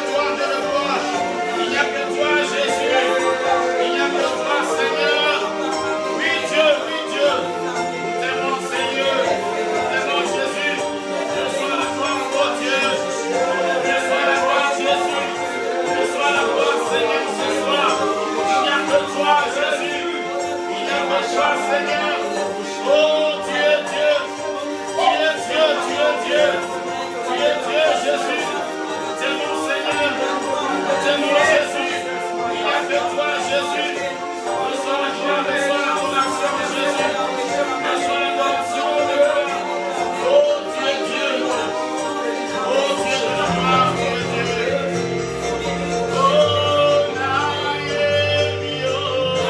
toi de le voir. Il n'y a que toi, Jésus. Il n'y a que toi, Seigneur. Oui, Dieu, oui, Dieu. Nous t'aimons, Seigneur. Nous t'aimons, Jésus. Reçois la gloire, oh Dieu. Reçois la gloire, Jésus. Reçois la gloire, Seigneur, ce soir. Il n'y a que toi, Jésus. Il n'y a que toi, Seigneur. Oh Dieu, Dieu. Dieu, Dieu, Dieu, Dieu. Dieu, Dieu, Jésus. T'aimons, Seigneur. T'aimons, Jésus. Il n'y a que toi, Jésus. Reçois la gloire, reçois l'adoration de Jésus. Reçois l'adoration de gloire. Oh Dieu, Dieu. Oh Dieu de la gloire, Dieu, Dieu. Oh, Naïe-Mio. Oh,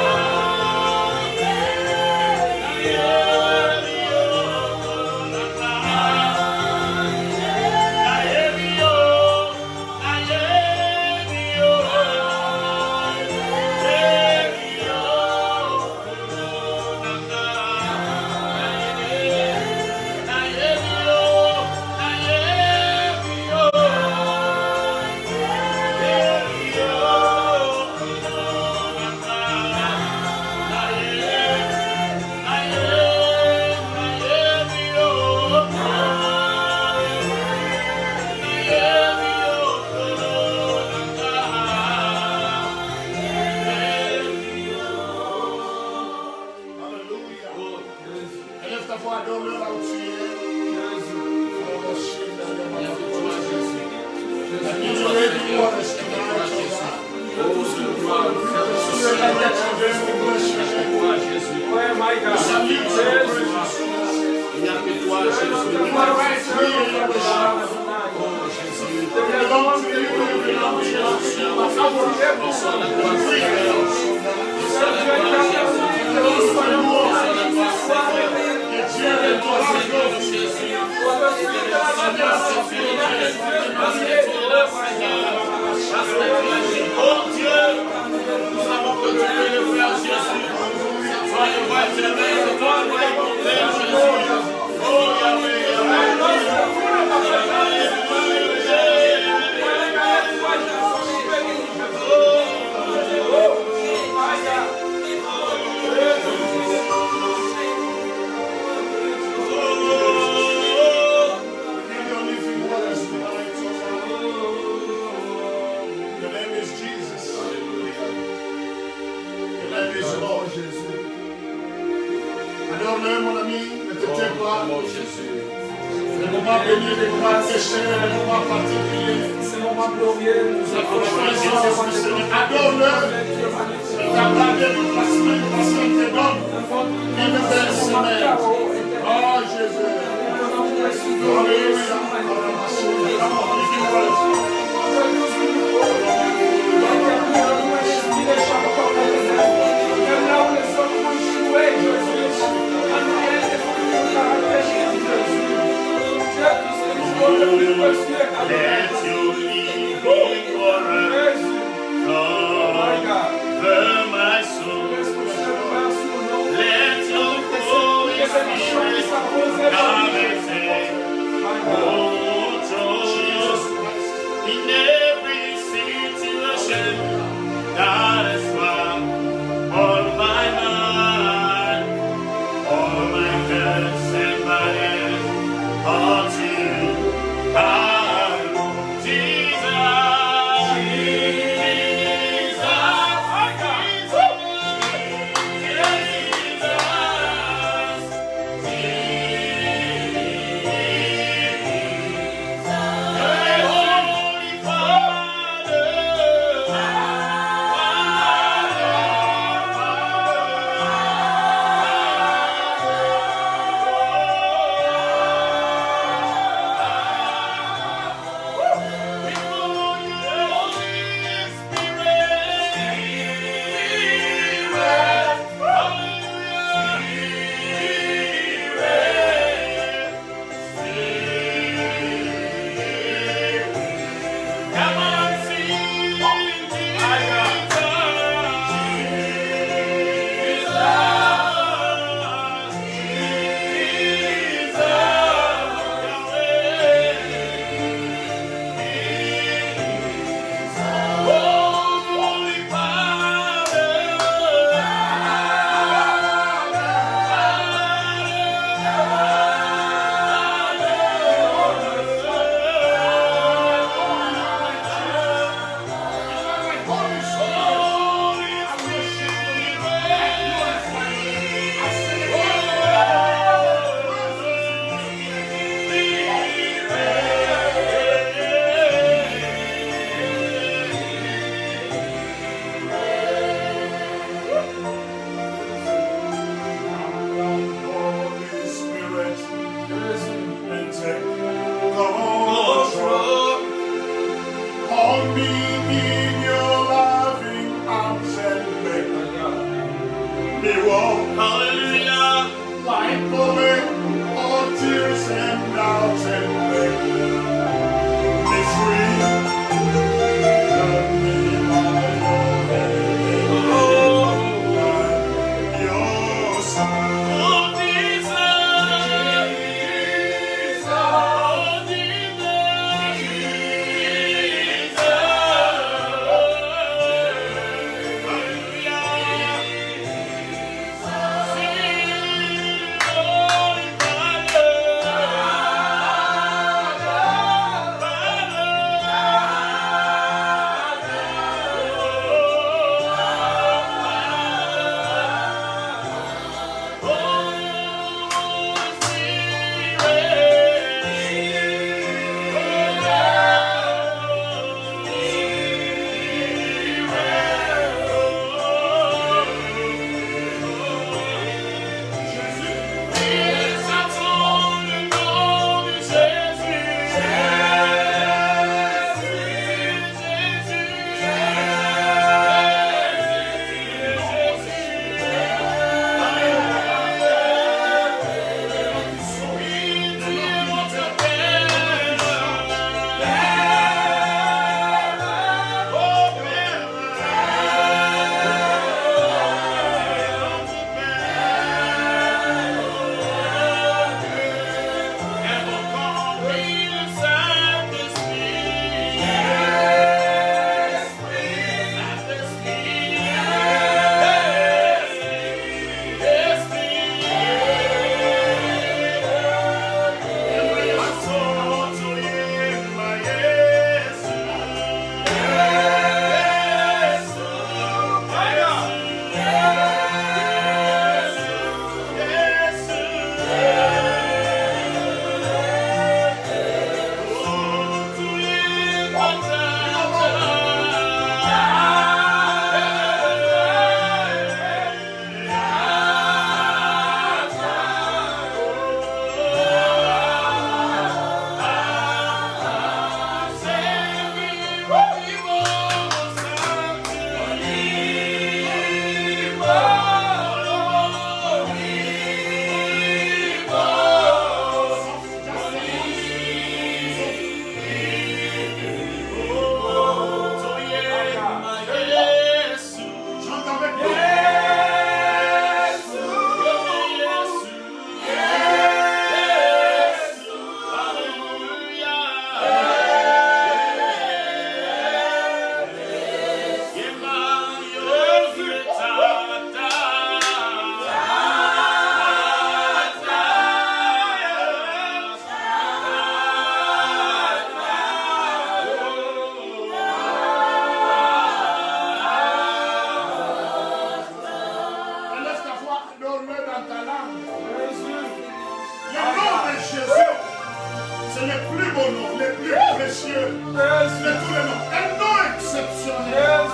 cieux, de tous les noms. Un nom exceptionnel,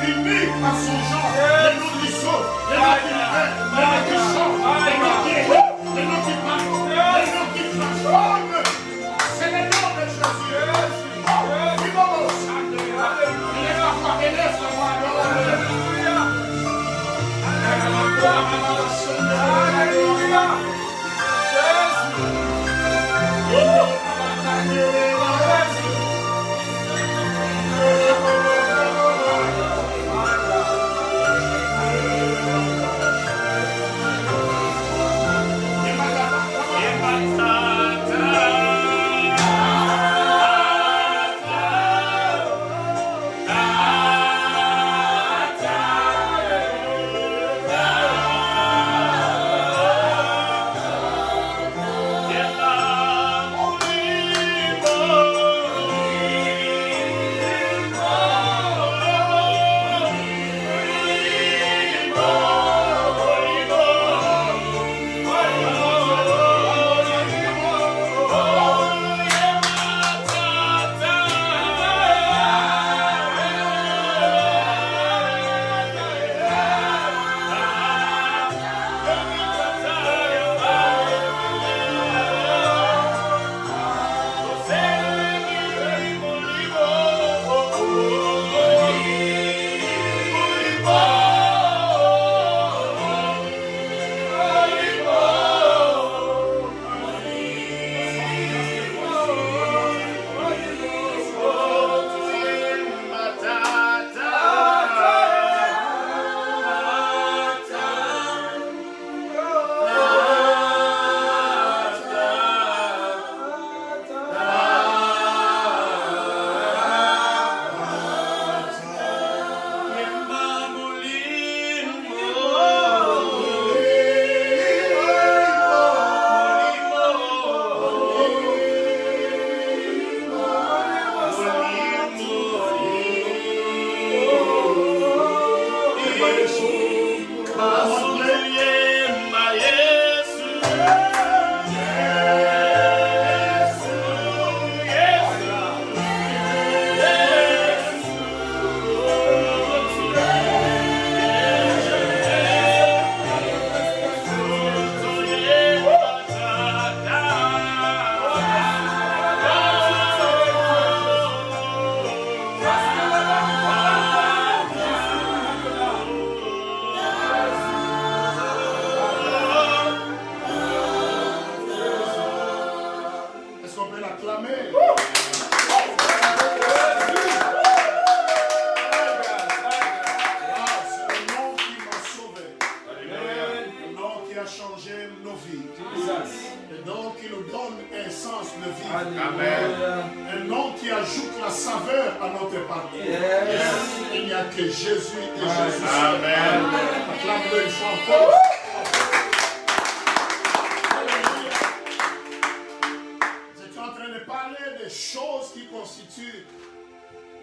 unique à son genre. Le nom qui sauve, le nom qui libère, le nom qui change, le nom qui élève, le nom qui pardonne, le nom qui transforme. C'est le nom de Jésus.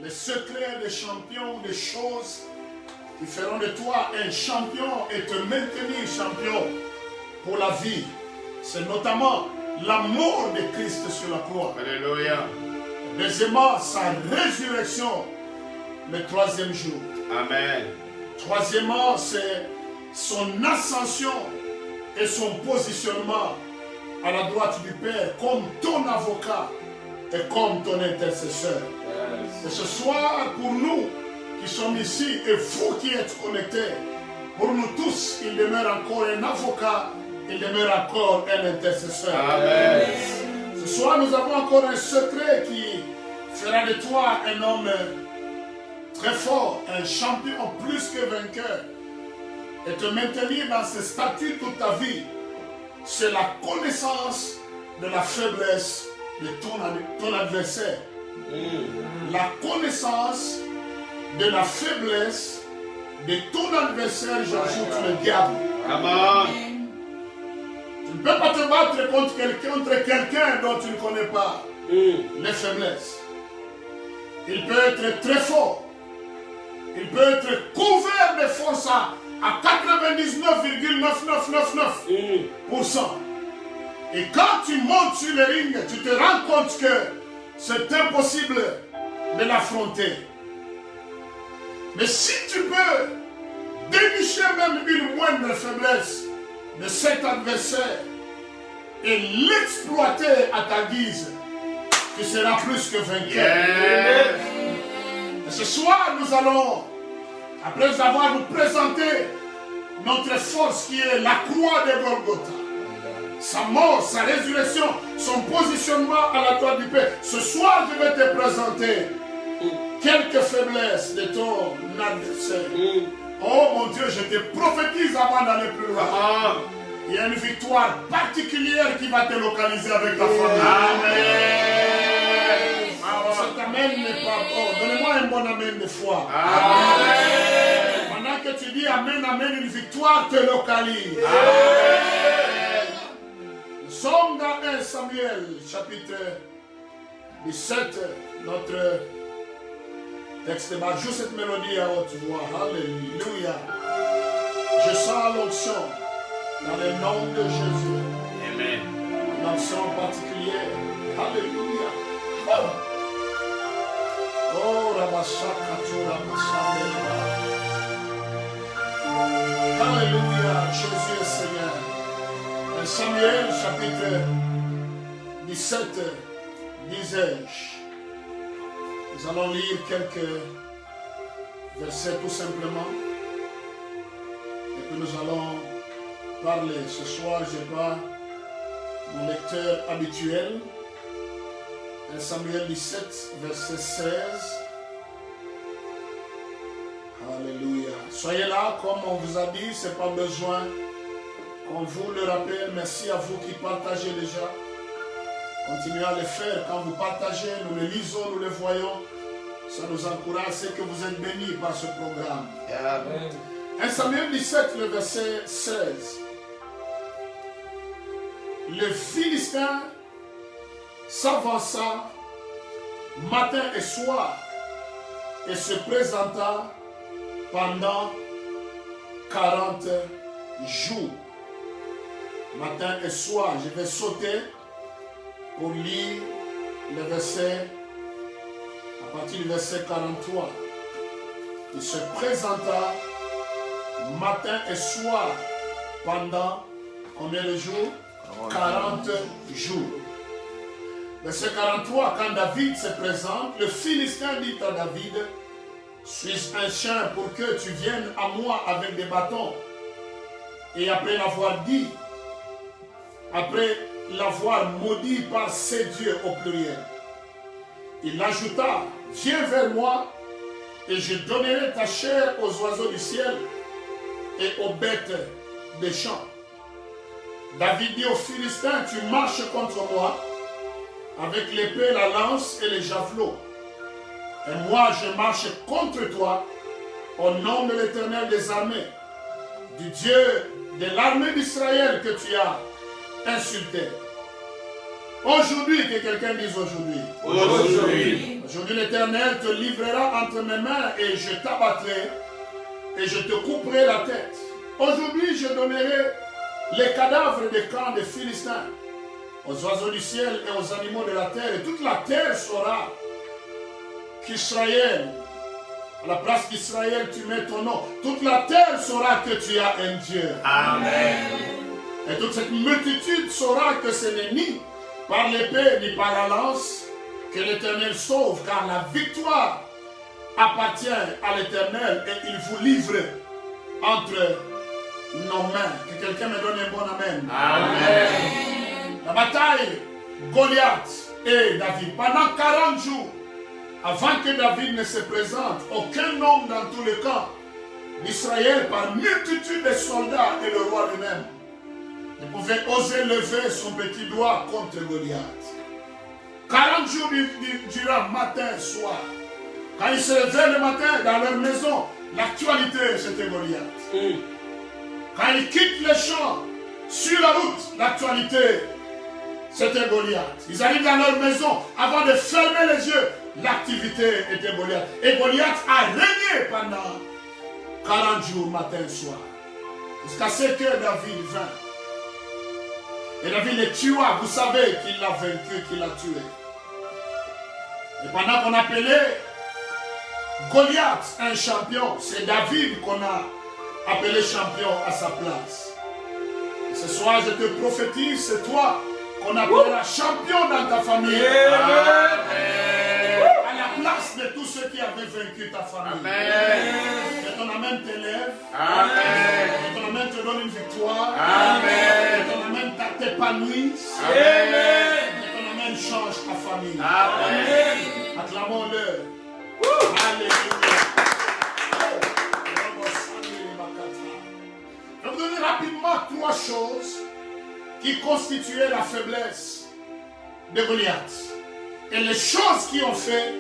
Les secrets des champions, des choses qui feront de toi un champion et te maintenir champion pour la vie. C'est notamment l'amour de Christ sur la croix. Alléluia. Deuxièmement, sa résurrection le troisième jour. Amen. Troisièmement, c'est son ascension et son positionnement à la droite du Père comme ton avocat et comme ton intercesseur. Et ce soir, pour nous qui sommes ici et vous qui êtes connectés, pour nous tous, il demeure encore un avocat, il demeure encore un intercesseur. Amen. Ce soir, nous avons encore un secret qui fera de toi un homme très fort, un champion plus que vainqueur, et te maintenir dans ce statut toute ta vie. C'est la connaissance de la faiblesse de ton adversaire. La connaissance de la faiblesse de ton adversaire, j'ajoute le diable. Amen. Tu ne peux pas te battre contre quelqu'un dont tu ne connais pas les faiblesses. Il peut être très fort. Il peut être couvert de force à 99,9999%. Et quand tu montes sur le ring, tu te rends compte que c'est impossible de l'affronter. Mais si tu peux dénicher même une moindre faiblesse de cet adversaire et l'exploiter à ta guise, tu seras plus que vainqueur. Et ce soir, nous allons, après avoir vous présenté notre force qui est la croix de Golgotha, sa mort, sa résurrection, son positionnement à la droite du Père. Ce soir, je vais te présenter quelques faiblesses de ton adversaire. Oh mon Dieu, je te prophétise avant d'aller plus loin. Il y a une victoire particulière qui va te localiser avec ta famille. Amen. Cet amen n'est pas bon. Donnez-moi un bon amen de foi. Amen. Pendant que tu dis amen, amen, une victoire te localise. Amen. Nous sommes dans 1 Samuel, chapitre 17, notre texte de base. Joue cette mélodie à haute voix. Alléluia. Je sens l'onction dans le nom de Jésus. Amen. Une onction particulière. Alléluia. Oh, Rabashakatura Mashamela. Alléluia. Jésus est Seigneur. 1 Samuel, chapitre 17, disais-je. Nous allons lire quelques versets tout simplement. Et puis nous allons parler. Ce soir, je n'ai pas mon lecteur habituel. 1 Samuel 17, verset 16. Alléluia. Soyez là, comme on vous a dit, ce n'est pas besoin qu'on vous le rappelle. Merci à vous qui partagez déjà. Continuez à le faire. Quand vous partagez, nous le lisons, nous le voyons. Ça nous encourage, c'est que vous êtes bénis par ce programme. Amen. 1 Samuel 17, le verset 16. Le Philistin s'avança matin et soir et se présenta pendant 40 jours. Matin et soir, je vais sauter pour lire le verset, à partir du verset 43. Il se présenta matin et soir pendant combien de jours? 40 jours. Verset 43, quand David se présente, le Philistin dit à David, suis-je un chien pour que tu viennes à moi avec des bâtons? Et après l'avoir dit, après l'avoir maudit par ses dieux au pluriel, il ajouta, viens vers moi et je donnerai ta chair aux oiseaux du ciel et aux bêtes des champs. David dit aux Philistins, tu marches contre moi avec l'épée, la lance et les javelots. Et moi, je marche contre toi au nom de l'Éternel des armées, du Dieu de l'armée d'Israël que tu as insulté. Aujourd'hui, que quelqu'un dise aujourd'hui. Aujourd'hui. Aujourd'hui, l'Éternel te livrera entre mes mains et je t'abattrai et je te couperai la tête. Aujourd'hui, je donnerai les cadavres des camps des Philistins aux oiseaux du ciel et aux animaux de la terre. Et toute la terre saura qu'Israël, à la place d'Israël, tu mets ton nom. Toute la terre saura que tu as un Dieu. Amen. Et toute cette multitude saura que ce n'est ni par l'épée ni par la lance que l'Éternel sauve, car la victoire appartient à l'Éternel et il vous livre entre nos mains. Que quelqu'un me donne un bon amen. Amen. La bataille, Goliath et David, pendant 40 jours, avant que David ne se présente, aucun homme dans tous les camps d'Israël, par multitude de soldats et le roi lui-même, ne pouvait oser lever son petit doigt contre Goliath. 40 jours durant, matin et soir. Quand ils se levaient le matin dans leur maison, l'actualité c'était Goliath. Quand ils quittent les champs, sur la route, l'actualité c'était Goliath. Ils arrivent dans leur maison, avant de fermer les yeux, l'activité était Goliath. Et Goliath a régné pendant 40 jours, matin et soir. Jusqu'à ce que David vint. Et David le tua, vous savez qu'il l'a vaincu, qu'il l'a tué. Et pendant qu'on appelait Goliath un champion, c'est David qu'on a appelé champion à sa place. Et ce soir, je te prophétise, c'est toi qu'on appellera champion dans ta famille. Amen. À la place de tous ceux qui avaient vaincu ta famille. Amen. Que ton amen t'élève. Amen. Que ton amen te donne une victoire. Amen. Que ton amen t'épanouisse. Amen. Que ton amen change ta famille. Amen. Acclamons-le. Alléluia. Je vais vous donner rapidement 3 choses qui constituaient la faiblesse de Goliath. Et les choses qui ont fait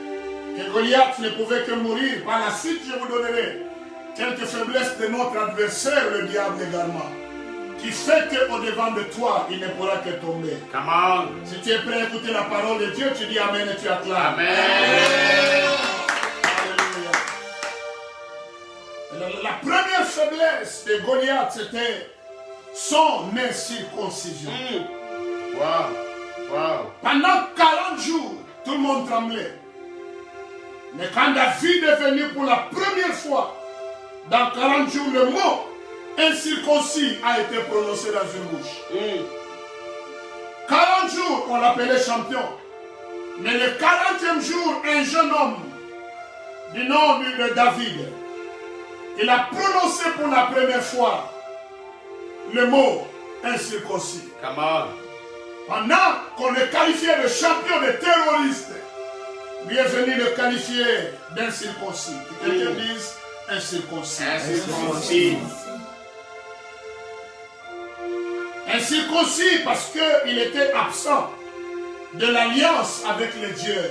que Goliath ne pouvait que mourir. Par la suite, je vous donnerai quelques faiblesses de notre adversaire, le diable également, qui fait qu'au devant de toi, il ne pourra que tomber. Come on. Si tu es prêt à écouter la parole de Dieu, tu dis Amen et tu acclames. Amen. Alléluia. La première faiblesse de Goliath, c'était son incirconcision. Wow. Pendant 40 jours, tout le monde tremblait. Mais quand David est venu pour la première fois, dans 40 jours, le mot incirconcis a été prononcé dans une bouche. 40 jours, on l'appelait champion. Mais le 40e jour, un jeune homme du nom de David, il a prononcé pour la première fois le mot incirconcis. Come on. Pendant qu'on le qualifiait de champion de terroriste, lui est venu le qualifier d'incirconcis. Que quelqu'un dise incirconcis. Incirconcis. Incirconcis parce qu'il était absent de l'alliance avec le Dieu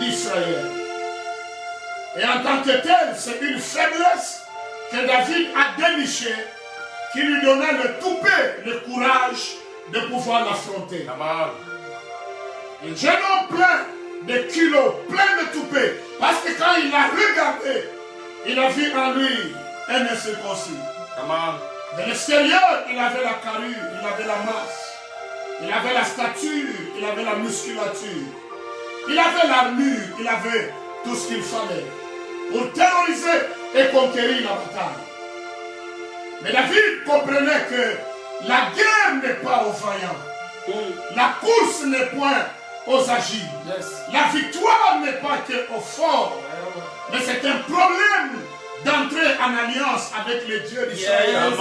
d'Israël. Et en tant que tel, c'est une faiblesse que David a dénichée qui lui donnait le toupet, le courage de pouvoir l'affronter. Un jeune homme plein de kilos, plein de toupet, parce que quand il a regardé, il a vu en lui un incirconcis. De l'extérieur, il avait la carrure, il avait la masse, il avait la stature, il avait la musculature, il avait l'armure, il avait tout ce qu'il fallait pour terroriser et conquérir la bataille. Mais David comprenait que la guerre n'est pas aux vaillants, la course n'est point aux agiles, la victoire n'est pas que aux forts, mais c'est un problème d'entrer en alliance avec le Dieu d'Israël.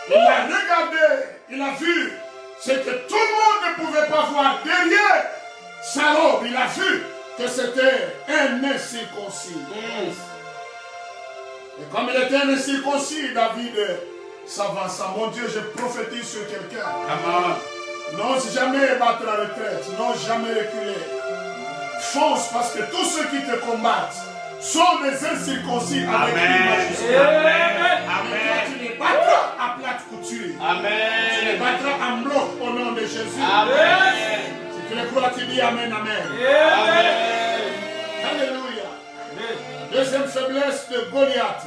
Il a regardé, il a vu ce que tout le monde ne pouvait pas voir derrière sa robe. Il a vu que c'était un incirconcis. Et comme il était un incirconcis, David s'avança. Mon Dieu, je prophétise sur quelqu'un. N'ose jamais battre la retraite, n'ose jamais reculer. Fonce parce que tous ceux qui te combattent sont des incirconcis avec l'image. Amen. Tu les battras à plate couture. Amen. Tu les battras en bloc au nom de Jésus. Amen. Si tu le crois, tu dis Amen, Amen. Amen. Alléluia. Deuxième faiblesse de Goliath.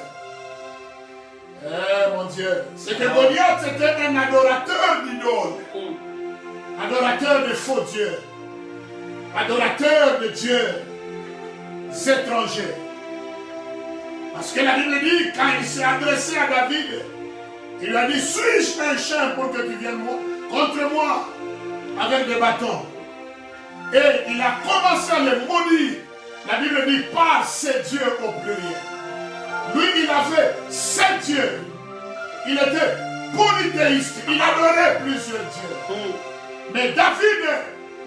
Mon Dieu. C'est que Goliath était un adorateur d'idoles. Adorateur de faux dieux. Adorateur de dieux étrangers. Parce que la Bible dit, quand il s'est adressé à David, il lui a dit, suis-je un chien pour que tu viennes contre moi avec des bâtons? Et il a commencé à le maudire. La Bible dit, par ses dieux au pluriel. Lui, il avait 7 dieux. Il était polythéiste. Il adorait plusieurs dieux. Mais David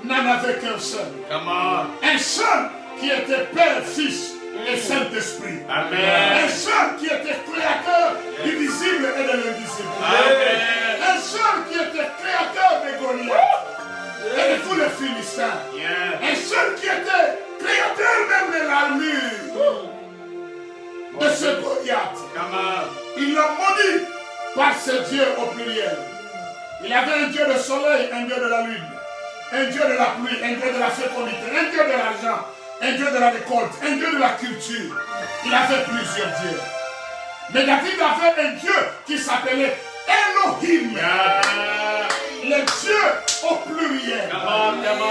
n'en avait qu'un seul. Un seul qui était Père, Fils et Saint-Esprit. Un seul qui était créateur du visible et de l'invisible. Un seul qui était créateur de Goliath et de tous les Philistins. Un seul qui était créateur même de l'armure de ce Goliath. Il l'a maudit par ses dieux au pluriel. Il avait un dieu de soleil, un dieu de la lune, un dieu de la pluie, un dieu de la fécondité, un dieu de l'argent, un dieu de la récolte, un dieu de la culture. Il avait plusieurs dieux. Mais David avait un dieu qui s'appelait Elohim. les dieux au pluriel.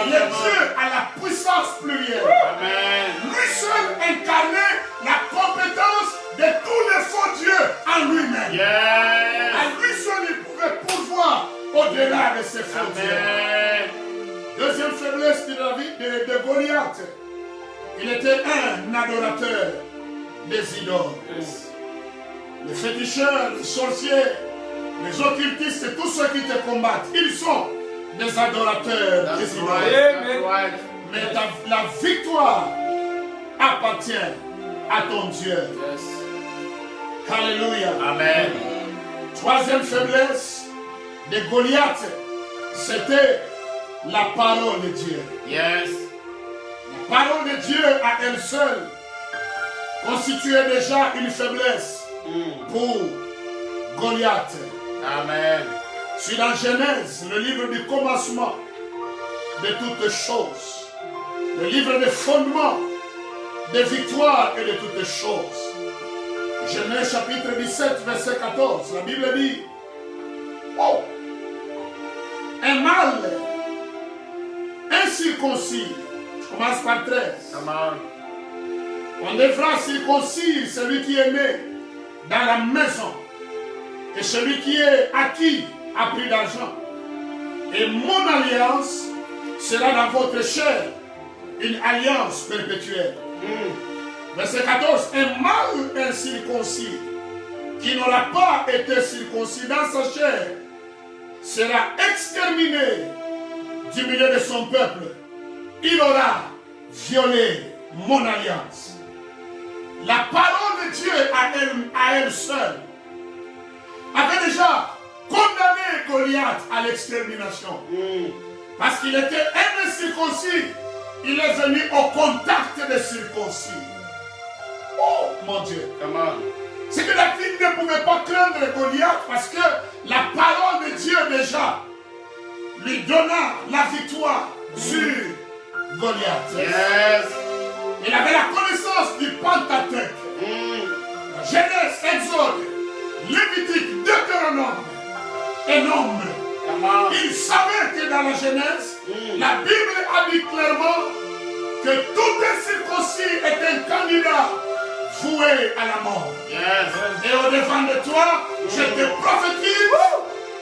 Les dieux à la puissance plurielle. Amen. Lui seul incarnait la compétence de tous les faux dieux en lui-même. Yes. À lui seul, il pouvait pourvoir au-delà de ces faux dieux. Amen. Deuxième faiblesse de David, de Goliath. Il était un adorateur des idoles. Yes. Les féticheurs, les sorciers, les occultistes et tous ceux qui te combattent, ils sont des adorateurs des idoles. That's right. Mais la victoire appartient à ton Dieu. Yes. Alléluia. Amen. Troisième faiblesse de Goliath, c'était la parole de Dieu. Yes. La parole de Dieu à elle seule constituait déjà une faiblesse pour Goliath. Amen. Sur la Genèse, le livre du commencement de toutes choses, le livre des fondements, des victoires et de toutes choses. Genèse chapitre 17, verset 14, la Bible dit, oh, un mâle incirconcis, je commence par 13, Come on. on devra circoncire celui qui est né dans la maison et celui qui est acquis à prix d'argent. Et mon alliance sera dans votre chair, une alliance perpétuelle. Verset 14, un mâle incirconcis qui n'aura pas été circoncis dans sa chair sera exterminé du milieu de son peuple. Il aura violé mon alliance. La parole de Dieu à elle seule avait déjà condamné Goliath à l'extermination. Parce qu'il était un incirconcis, il est venu au contact des circoncis. Oh mon Dieu. Come on. C'est que David ne pouvait pas craindre Goliath parce que la parole de Dieu déjà lui donna la victoire sur Goliath. Yes. Il avait la connaissance du Pentateuque. Genèse, Exode, Lévitique, Deutéronome et Nombre. Come on. Il savait que dans la Genèse, la Bible a dit clairement que tout incirconcis est un candidat voué à la mort. Yes. Et au-devant de toi, je te prophétise,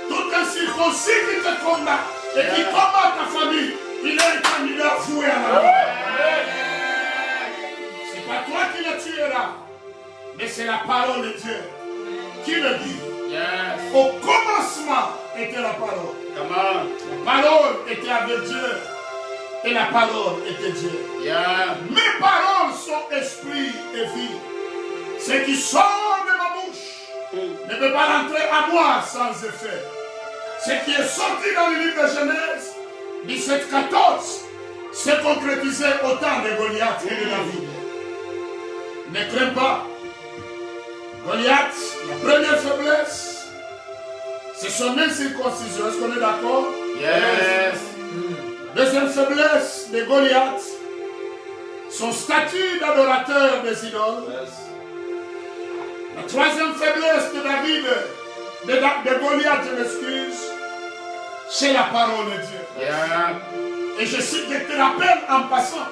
tout incirconcis qui te combat et qui combat ta famille, il est un candidat voué à la mort. C'est pas toi qui le tueras, mais c'est la parole de Dieu qui le dit. Yes. Au commencement était la parole. Come on. La parole était avec Dieu et la parole était Dieu. Yeah. Mes paroles sont esprit et vie. Ce qui sort de ma bouche ne peut pas rentrer à moi sans effet. Ce qui est sorti dans le livre de Genèse 17-14 s'est concrétisé au temps de Goliath et de David. Ne crains pas. Goliath, la première faiblesse, c'est son incirconcision. Est-ce qu'on est d'accord? Yes. Deuxième faiblesse de Goliath, son statut d'adorateur des idoles. La troisième faiblesse de David, de Goliath, je m'excuse, c'est la parole de Dieu. Yeah. Et je te rappelle en passant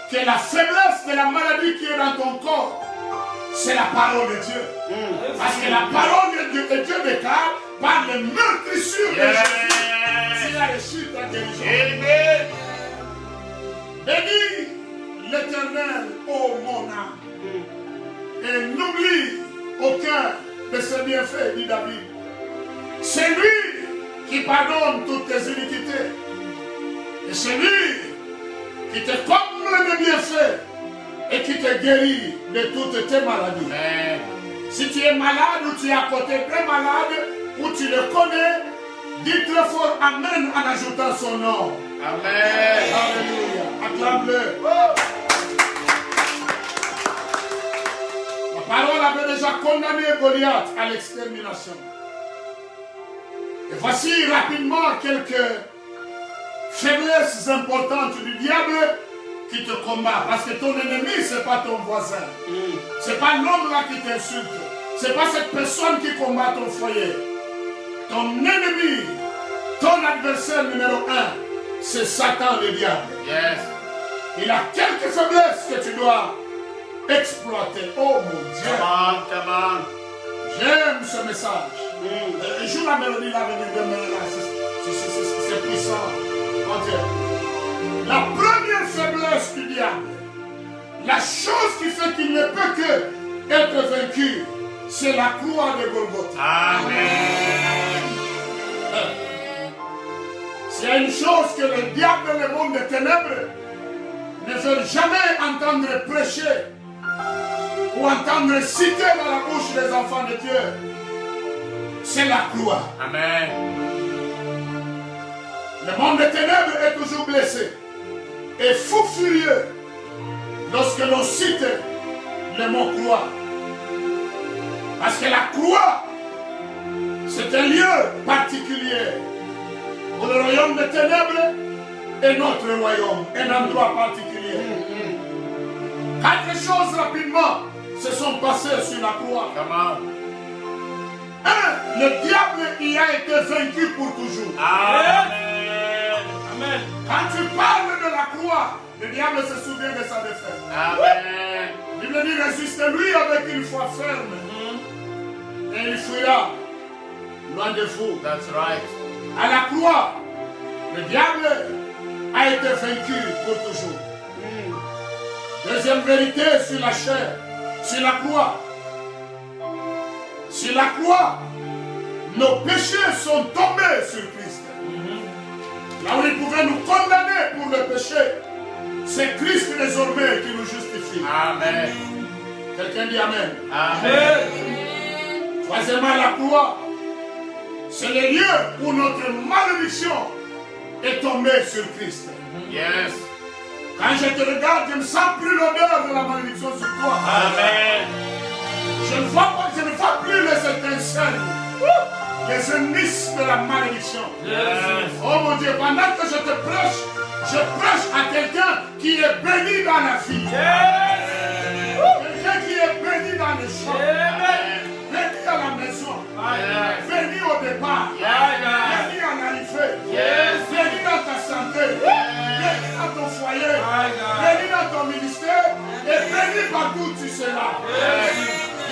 que la faiblesse de la maladie qui est dans ton corps, c'est la parole de Dieu. Parce que la parole de Dieu déclare par les meurtrissures de Jésus. C'est la réussite à guérison. Amen. Bénis l'Éternel, ô mon âme, et n'oublie aucun de ses bienfaits, dit David. C'est lui qui pardonne toutes tes iniquités. Et c'est lui qui te comble de bienfaits et qui te guérit de toutes tes maladies. Amen. Si tu es malade ou tu es à côté d'un malade ou tu le connais, dis très fort Amen en ajoutant son nom. Amen. Alléluia. Acclame-le. La parole avait déjà condamné Goliath à l'extermination. Et voici rapidement quelques faiblesses importantes du diable qui te combat. Parce que ton ennemi, ce n'est pas ton voisin. Ce n'est pas l'homme là qui t'insulte. Ce n'est pas cette personne qui combat ton foyer. Ton ennemi, ton adversaire numéro 1, c'est Satan le diable. Yes. Il a quelques faiblesses que tu dois exploiter. Oh mon Dieu. Come on. J'aime ce message. Joue la mélodie là, c'est puissant. Mon Dieu. La première faiblesse du diable, la chose qui fait qu'il ne peut que être vaincu, c'est la croix de Golgotha. Amen. S'il y a une chose que le diable et le monde des ténèbres ne veulent jamais entendre prêcher ou entendre citer dans la bouche des enfants de Dieu, c'est la croix. Amen. Le monde des ténèbres est toujours blessé et fou furieux lorsque l'on cite le mot croix. Parce que la croix, c'est un lieu particulier pour le royaume des ténèbres et notre royaume, un endroit particulier. 4 choses rapidement se sont passées sur la croix. Come on. 1. Le diable y a été vaincu pour toujours. Amen. Amen. Quand tu parles de la croix, le diable se souvient de sa défaite. Amen. Il me dit, résistez-lui avec une foi ferme. Et il fuira loin de vous. That's right. À la croix, le diable a été vaincu pour toujours. Deuxième vérité sur la chair, sur la croix. Sur la croix, nos péchés sont tombés sur Christ. Là où il pouvait nous condamner pour le péché, c'est Christ désormais qui nous justifie. Amen. Quelqu'un dit Amen. Amen. Troisièmement, la croix, c'est le lieu où notre malédiction est tombée sur Christ. Yes. Quand je te regarde, je ne sens plus l'odeur de la malédiction sur toi. Amen. Je ne vois plus les étincelles, les indices de la malédiction. Yes. Oh mon Dieu, pendant que je te prêche, je prêche à quelqu'un qui est béni dans la vie. Quelqu'un qui est béni dans le champ. Béni à la maison. Béni au départ. Béni en arrivée. Béni dans ta santé. Béni dans ton foyer. Béni dans ton ministère. Et béni partout où tu seras.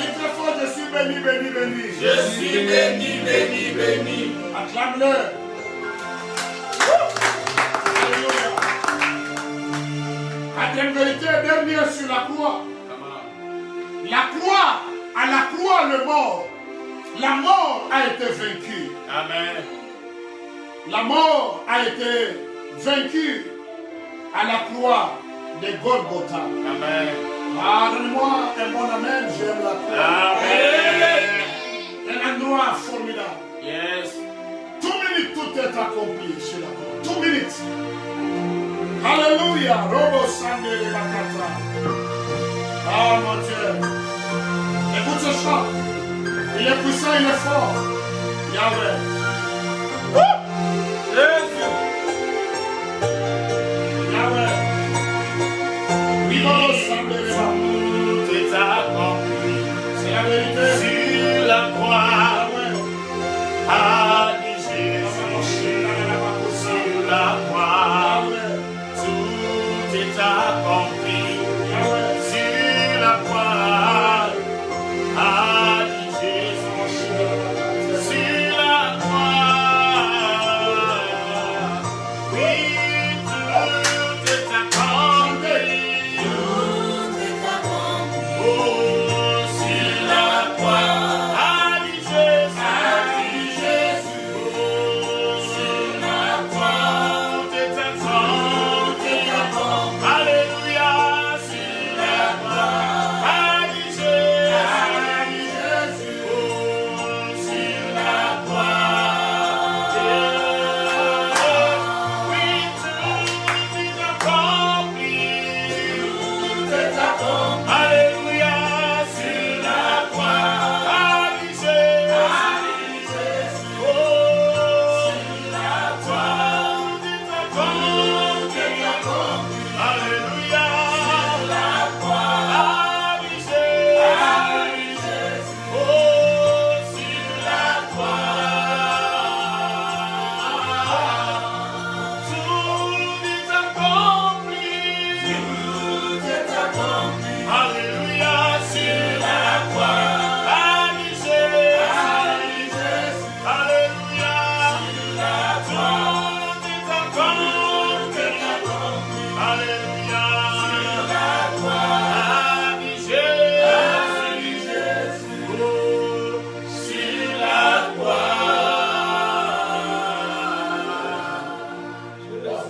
Il te faut, je suis béni, béni, béni. Je suis béni, béni, béni. Acclame-le. Alléluia. Quatrième vérité, dernière sur la croix. Come on. La croix, à la croix, la mort a été vaincue. Amen. La mort a été vaincue à la croix de Golgotha. Amen. Ah, donne-moi un bon amen, j'aime la croix. Amen. Un endroit formidable. Yes. 2 minutes, tout est accompli sur la croix. 2 minutes. Alléluia. Robo Sande de Bakata. Ah, mon Dieu. Écoute ce chant. Il est puissant, il est fort. Yahweh. Yahweh. Robo Sande de Bakata. Tout est accompli C'est la vérité. sur la croix. Yahweh. Ah, Jésus, sur la croix. Yahweh. Tout est accompli Yahweh. sur la croix. Ah, Jésus, sur la croix.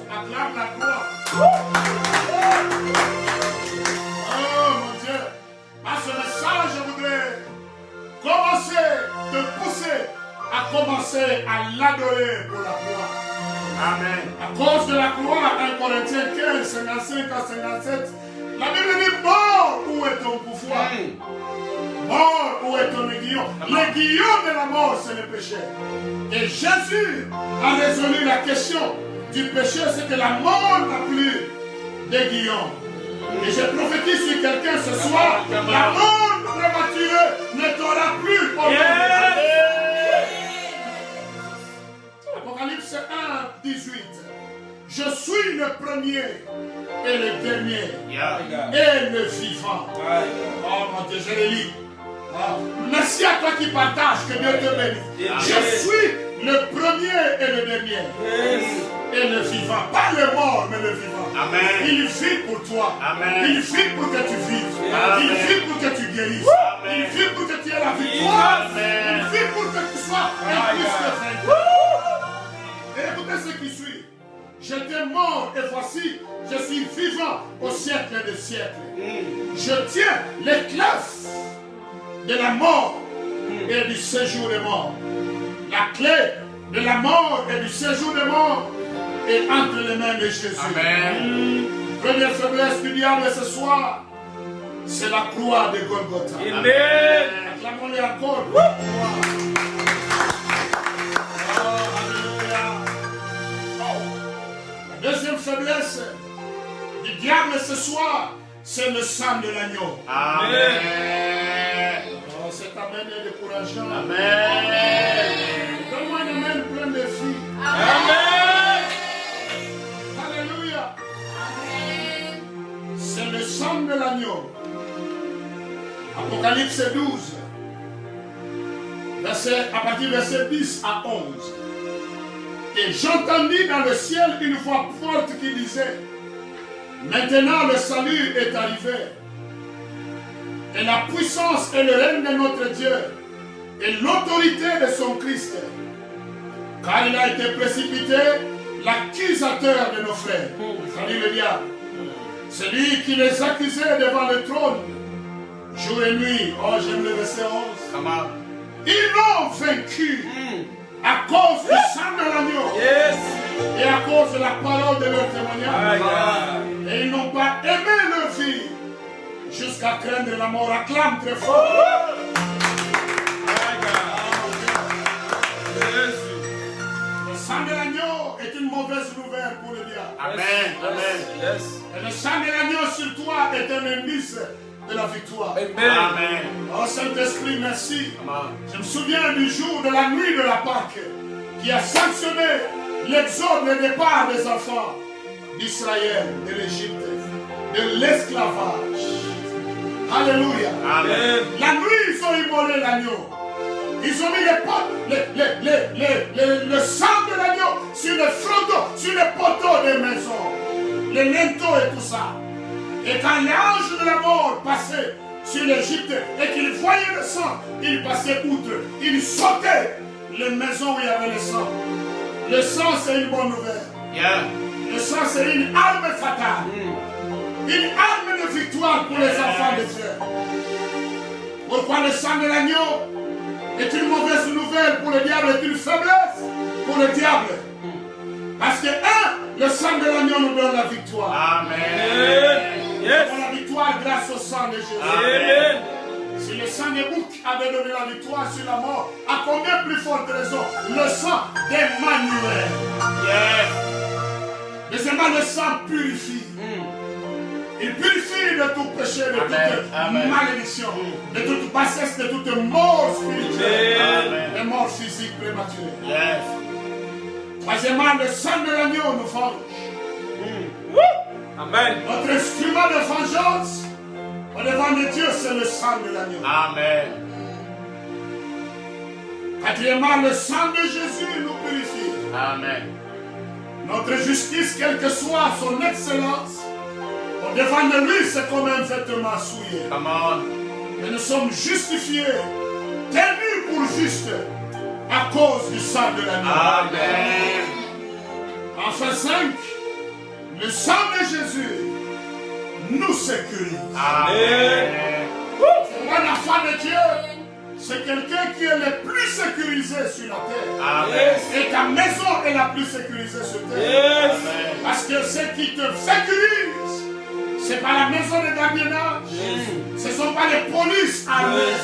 Acclame la gloire. Oh mon Dieu. À ce message, je voudrais te pousser à commencer à l'adorer pour la gloire. Amen. À cause de la gloire, 1 Corinthiens 15, 55 à 57, la Bible dit, mort, où est ton pouvoir? Mort, où est ton aiguillon? L'aiguillon de la mort, c'est le péché. Et Jésus a résolu la question du péché, c'est que la mort n'a plus d'aiguillon. Et je prophétise sur quelqu'un ce soir, la mort prématurée ne t'aura plus. Apocalypse 1, 18. Je suis le premier et le dernier et le vivant. Oh mon Dieu, je le lis. Merci à toi qui partages, que Dieu te bénisse. Je suis le premier et le dernier et le vivant. Pas le mort, mais le vivant. Amen. Il vit pour toi. Amen. Il vit pour que tu vives. Amen. Il vit pour que tu guérisses. Amen. Il vit pour que tu aies la victoire. Amen. Il vit pour que tu sois un plus que vainqueur. Et écoutez ce qui suit. J'étais mort et voici, je suis vivant au siècle des siècles. Je tiens les clés de la mort et du séjour des morts. La clé de la mort et du séjour des morts est entre les mains de Jésus. Amen. Première faiblesse du diable ce soir, c'est la croix de Golgotha. Amen. Acclamons-les encore. La deuxième faiblesse du diable ce soir, c'est le sang de l'agneau. Amen. Oh, cet amen est décourageant. Amen. Donne-moi un amen plein de filles. Amen. Alléluia. C'est le sang de l'agneau. Apocalypse 12. À partir du verset 10 à 11. Et j'entendis dans le ciel une voix forte qui disait, maintenant le salut est arrivé, et la puissance et le règne de notre Dieu, et l'autorité de son Christ, car il a été précipité l'accusateur de nos frères, c'est-à-dire le diable, celui qui les accusait devant le trône, jour et nuit. Oh, j'aime le verset 11. Come on. Ils l'ont vaincu à cause du sang de l'agneau et à cause de la parole de leur témoignage. Et ils n'ont pas aimé leur vie jusqu'à craindre la mort. Acclame très fort. Le sang de l'agneau est une mauvaise nouvelle pour le diable. Amen. Amen. Et le sang de l'agneau sur toi est un indice de la victoire. Amen. Oh Saint-Esprit, merci. Come on. Je me souviens du jour de la nuit de la Pâque qui a sanctionné l'exode, le départ des enfants d'Israël, de l'Égypte, de l'esclavage. Alléluia. Amen. La nuit, ils ont immolé l'agneau. Ils ont mis le sang de l'agneau sur les frontons, sur les poteaux des maisons, les linteaux et tout ça. Et quand l'ange de la mort passait sur l'Égypte et qu'il voyait le sang, il passait outre. Il sautait les maisons où il y avait le sang. Le sang, c'est une bonne nouvelle. Yeah. Le sang, c'est une arme fatale. Une arme de victoire pour les enfants de Dieu. Pourquoi le sang de l'agneau est une mauvaise nouvelle pour le diable, est une faiblesse pour le diable? Parce que, le sang de l'agneau nous donne la victoire. Amen. Nous avons la victoire grâce au sang de Jésus. Amen. Si le sang de bouc avait donné la victoire sur la mort, à combien plus forte raison le sang d'Emmanuel? Yes. Deuxièmement, le sang purifie. Il purifie de tout péché, de toute malédiction, de toute bassesse, de toute mort spirituelle, de mort physique prématurée. Yes. Troisièmement, le sang de l'agneau nous venge. Amen. Notre instrument de vengeance au devant de Dieu, c'est le sang de l'agneau. Amen. Quatrièmement, le sang de Jésus nous purifie. Amen. Notre justice, quelle que soit son excellence, au devant de lui, c'est comme un vêtement souillé. Come on. Mais nous sommes justifiés, tenus pour juste, à cause du sang de l'agneau. Amen. Enfin, 5, sécurise. Amen. Un enfant de Dieu, c'est quelqu'un qui est le plus sécurisé sur la terre. Amen. Et ta maison est la plus sécurisée sur terre. Yes. Parce que ce qui te sécurise, ce n'est pas la maison de gardiennage. Ce ne sont pas les polices armées.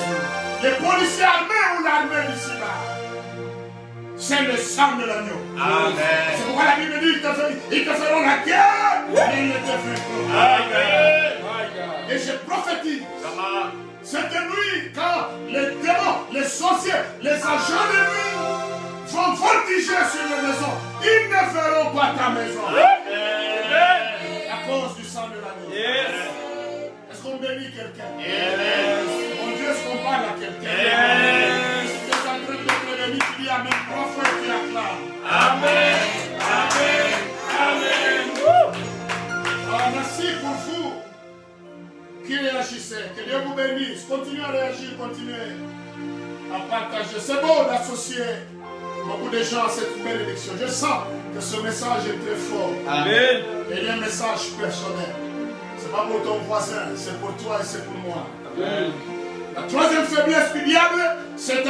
Les policiers armés ou l'armée d'ici-bas. C'est le sang de l'agneau. Amen. C'est pourquoi la Bible dit ils te feront la guerre, mais ils ne te feront pas. Amen. Et je prophétise. Come on. Cette nuit, quand les démons, les sorciers, les agents de nuit vont voltiger sur les maisons, ils ne feront pas ta maison. Amen. À cause du sang de l'agneau. Yes. Est-ce qu'on bénit quelqu'un? Yes. Mon Dieu, est-ce qu'on parle à quelqu'un? Yes. Si tu es en train d'être béni, tu dis Amen 3 fois et tu acclames. Amen. Amen. Amen. Alors, merci pour vous qui réagissez. Que Dieu vous bénisse. Continuez à réagir, continuez à partager. C'est beau d'associer beaucoup de gens à cette bénédiction. Je sens que ce message est très fort. Amen. Et il y a un message personnel. Ce n'est pas pour ton voisin, c'est pour toi et c'est pour moi. Amen. La troisième faiblesse du diable, c'est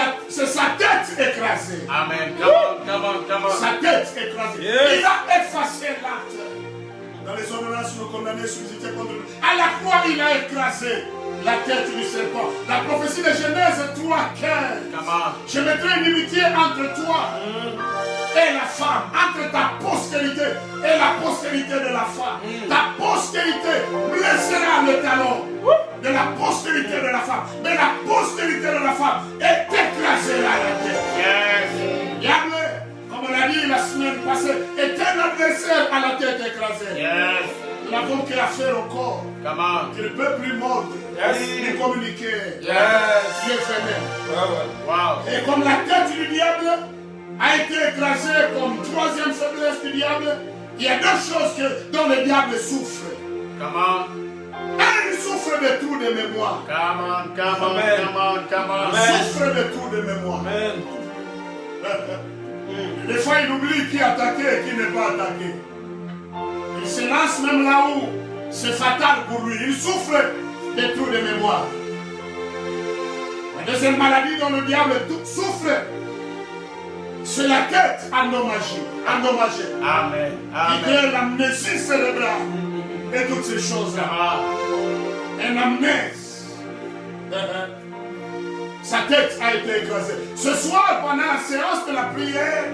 sa tête écrasée. Amen. Come on, come on, come on. Sa tête écrasée. Yes. Il a effacé l'acte. Dans les ordonnances, nous condamnés suscité contre nous. À la croix, il a écrasé la tête du serpent. La prophétie de Genèse 3:15. Come on. Je mettrai une inimitié entre toi et la femme, entre ta postérité et la postérité de la femme. Ta postérité blessera le talon de la postérité de la femme. Mais la postérité de la femme écrasera la tête. Yes. Diable, comme on l'a dit la semaine passée, est un adversaire à la tête écrasée. Yes. Nous n'avons qu'à faire au corps. Come on. Tu ne peux plus mordre, ni communiquer. Yes. Tu es vénère. Wow. Et comme la tête du diable a été écrasée comme troisième faiblesse du diable, il y a deux choses dont le diable souffre. Come on. Un, il souffre de trous de mémoire. Come on, come on, Amen. come on, come on. Il souffre de trous de mémoire. Amen. Des fois, il oublie qui est attaqué et qui n'est pas attaqué. Il se lance même là où c'est fatal pour lui. Il souffre des trous de mémoire. La deuxième maladie dont le diable souffre, c'est la tête endommagée. Amen. Qui Amen. crée l'amnésie cérébrale et toutes ces choses-là. Come Un amnèse. Sa tête a été écrasée. Ce soir, pendant la séance de la prière,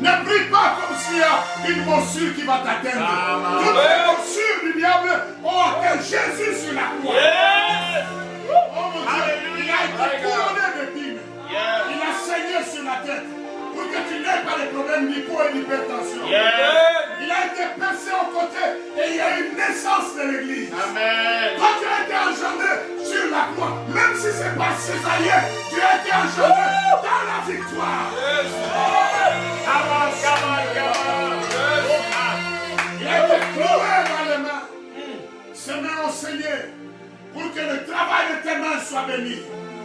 ne prie pas comme s'il y a une morsure qui va t'atteindre. Amen. Toutes les morsures du diable ont atteint Jésus sur la croix. Yes. Oh mon Dieu, Alléluia. il a été couronné d'épines. Yes. Il a saigné sur la tête pour que tu n'aies pas de problème d'hypo et d'hypertension. Yes. Il a été percé au côté et il y a une naissance de l'église. Amen. Quand tu as été engendré sur la croix, même si ce n'est pas césarien, tu as été engendré dans la victoire. Come on, come on, come on. Il a été cloué dans les mains. Ses mains ont saigné pour que le travail de tes mains soit béni.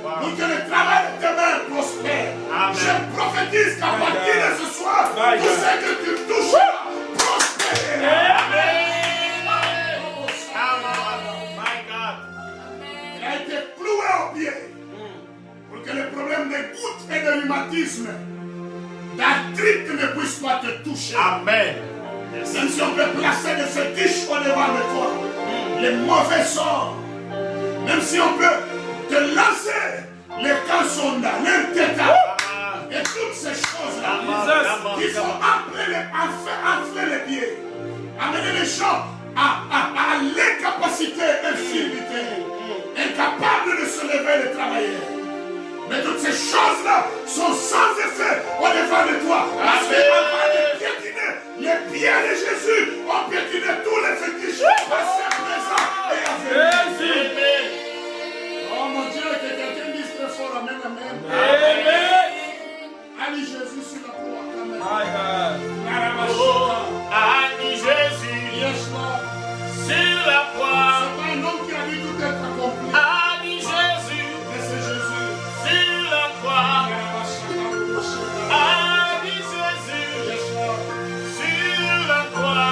Pour que le travail de tes mains prospère. Amen. Je prophétise qu'à partir de ce soir, tout ce que tu toucheras prospérera. Come on, my God. Il a été cloué au pied pour que les problèmes de gouttes et de rhumatisme, d'arthrite ne puissent pas te toucher. Amen. Même si on peut placer des fétiches au devant de toi, les mauvais sorts, même si on peut te lancer les calçondas, l'inteta, et toutes ces choses-là qui font enfler les pieds, amener les gens à l'incapacité, infirmité, incapables de se lever et de travailler. Mais toutes ces choses-là sont sans effet au devant de toi. Parce que avant de piétiner les pieds de Jésus, on piétinait tous les fétiches passés, présents et à venir. Oh mon Dieu, que quelqu'un dise très fort Amen, Amen. Amen. Allez Jésus sur la croix, Amen. My God. Narabashita. Annie Jésus Yes, Lord. sur la croix. C'est pas un homme qui a dit tout être accompli. Annie Jésus Mais c'est Jésus. sur la croix. Narabashita. Annie Jésus Yes, Lord. sur la croix.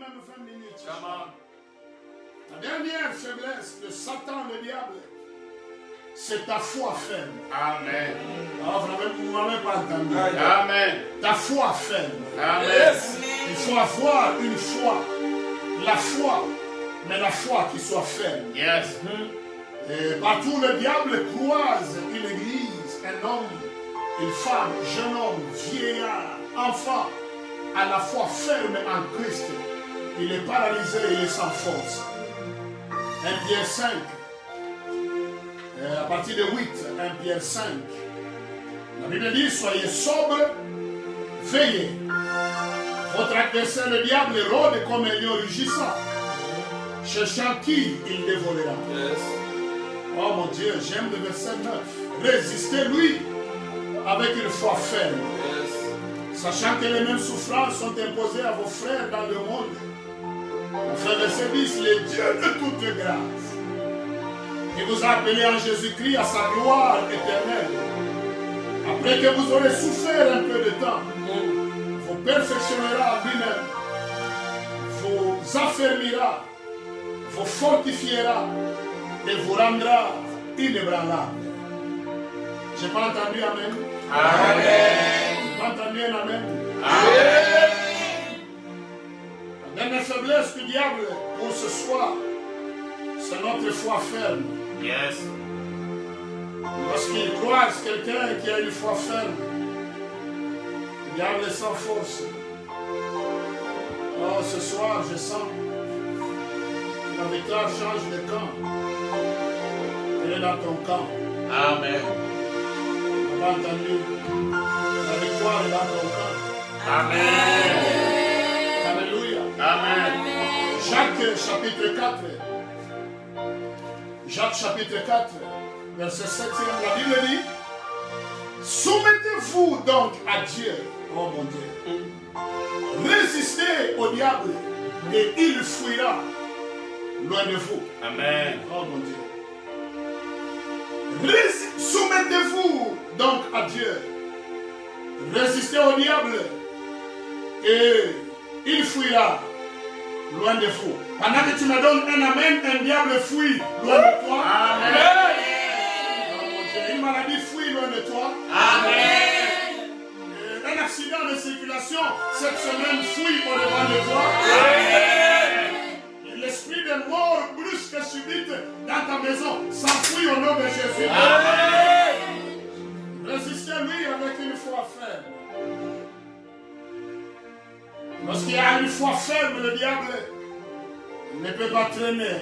même 20 minutes. Come on. La dernière faiblesse de Satan, le diable, c'est ta foi faible. Amen. Ah, vous m'avez pas entendu. Amen. Ta foi faible. Amen. Il faut avoir une foi. La foi, mais la foi qui soit faible. Yes. Et partout le diable croise une église, un homme, une femme, jeune homme, vieillard, enfant, à la foi ferme en Christ. Il est paralysé, il est sans force. 1 Pierre 5, à partir de 8, 1 Pierre 5. La Bible dit, soyez sobres, veillez. Votre adversaire, le diable, rôde comme un lion rugissant, cherchant qui il dévorera. Oh mon Dieu, j'aime le verset 9. Résistez-lui avec une foi ferme, sachant que les mêmes souffrances sont imposées à vos frères dans le monde. Enfin, verset 10, le Dieu de toute grâce, qui vous a appelé en Jésus-Christ à sa gloire éternelle, après que vous aurez souffert un peu de temps, vous perfectionnera lui-même, vous affermira, vous fortifiera et vous rendra inébranlable. J'ai pas entendu amen. Amen. Pas entendu un amen. Amen. La dernière faiblesse du diable pour ce soir, c'est notre foi ferme. Yes. Lorsqu'il croise quelqu'un qui a une foi ferme, le diable est sans force. Oh, ce soir, je sens que la victoire change de camp. Elle est dans ton camp. Amen. On a entendu. La victoire est dans ton camp. Amen. Alléluia. Amen. Jacques chapitre 4. Jacques chapitre 4, verset 7. La Bible dit, soumettez-vous donc à Dieu. Oh mon Dieu. Résistez au diable et il fuira loin de vous. Amen. Oh mon Dieu. Soumettez-vous donc à Dieu. Résistez au diable et il fuira loin de vous. Pendant que tu me donnes un amen, un diable fuit loin de toi. Amen. Oh mon Dieu. Une maladie fuit loin de toi. Amen. Un accident de circulation cette semaine fuit au devant de toi. Amen. L'esprit de mort brusque subite dans ta maison s'enfuit au nom de Jésus. Amen. Résistez-lui avec une foi ferme. Lorsqu'il y a une foi ferme, le diable ne peut pas traîner.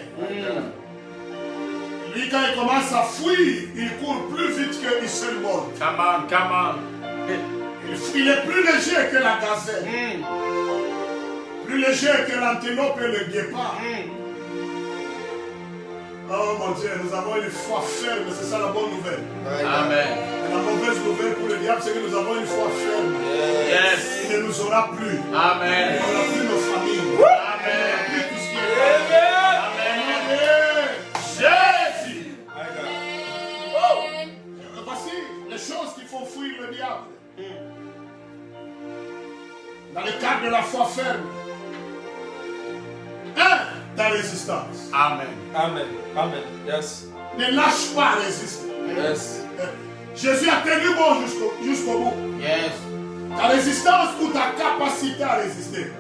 Lui, quand il commence à fuir, il court plus vite que Usain Bolt. Come on, come on. Il est plus léger que la gazelle. Plus léger que l'antilope et le guépard. Oh mon Dieu, nous avons une foi ferme, c'est ça la bonne nouvelle. Amen. La mauvaise nouvelle pour le diable, c'est que nous avons une foi ferme. Yes. Il ne nous aura plus. Amen. Il n'aura plus nos familles. Amen. Plus tout ce qui est fait. Amen. Jésus. Voici les choses qui font fuir le diable. Dans le cadre de la foi ferme. 1. Ta résistance. Amen. Amen. Amen. Yes. Ne lâche pas résister. Yes. Jésus a tenu bon jusqu'au bout. Yes. Ta résistance ou ta capacité à résister.